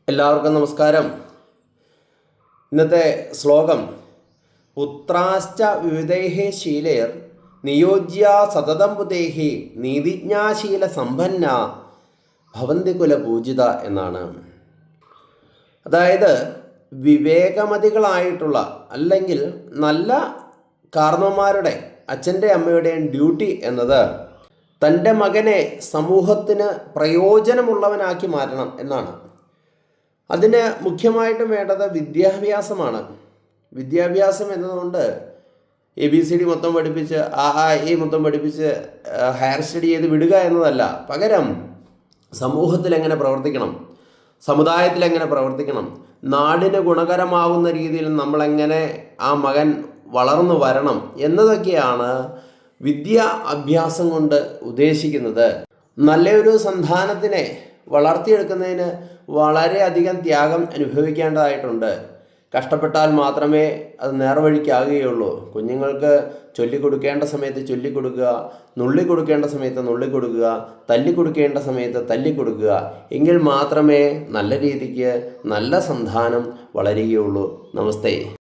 എല്ലാവർക്കും നമസ്കാരം. ഇന്നത്തെ ശ്ലോകം പുത്രാശ്ച വിവിധൈഃ ശീലൈർ നിയോജ്യ സതതം ബുധൈഃ നീതിജ്ഞാശീല സമ്പന്ന ഭവന്തി കുലപൂജിത എന്നാണ്. അതായത് വിവേകമതികളായിട്ടുള്ള അല്ലെങ്കിൽ നല്ല കാർന്നവന്മാരുടെ അച്ഛൻ്റെ അമ്മയുടെയും ഡ്യൂട്ടി എന്നത് തൻ്റെ മകനെ സമൂഹത്തിന് പ്രയോജനമുള്ളവനാക്കി മാറ്റണം എന്നാണ്. അതിന് മുഖ്യമായിട്ടും വേണ്ടത് വിദ്യാഭ്യാസമാണ്. വിദ്യാഭ്യാസം എന്നതുകൊണ്ട് ABCD മൊത്തം പഠിപ്പിച്ച് A മൊത്തം പഠിപ്പിച്ച് ഹയർ സ്റ്റഡി ചെയ്ത് വിടുക എന്നതല്ല. പകരം സമൂഹത്തിൽ എങ്ങനെ പ്രവർത്തിക്കണം, സമുദായത്തിൽ എങ്ങനെ പ്രവർത്തിക്കണം, നാടിന് ഗുണകരമാവുന്ന രീതിയിൽ നമ്മളെങ്ങനെ ആ മകൻ വളർന്നു വരണം എന്നതൊക്കെയാണ് അഭ്യാസം കൊണ്ട് ഉദ്ദേശിക്കുന്നത്. നല്ലൊരു സന്താനത്തിനെ വളർത്തിയെടുക്കുന്നതിന് വളരെയധികം ത്യാഗം അനുഭവിക്കേണ്ടതായിട്ടുണ്ട്. കഷ്ടപ്പെട്ടാൽ മാത്രമേ അത് നേർവഴിക്കാകുകയുള്ളൂ. കുഞ്ഞുങ്ങൾക്ക് ചൊല്ലിക്കൊടുക്കേണ്ട സമയത്ത് ചൊല്ലിക്കൊടുക്കുക, നുള്ളിക്കൊടുക്കേണ്ട സമയത്ത് നുള്ളിക്കൊടുക്കുക, തല്ലിക്കൊടുക്കേണ്ട സമയത്ത് തല്ലിക്കൊടുക്കുക. എങ്കിൽ മാത്രമേ നല്ല രീതിക്ക് നല്ല സന്താനം വളരുകയുള്ളൂ. നമസ്തേ.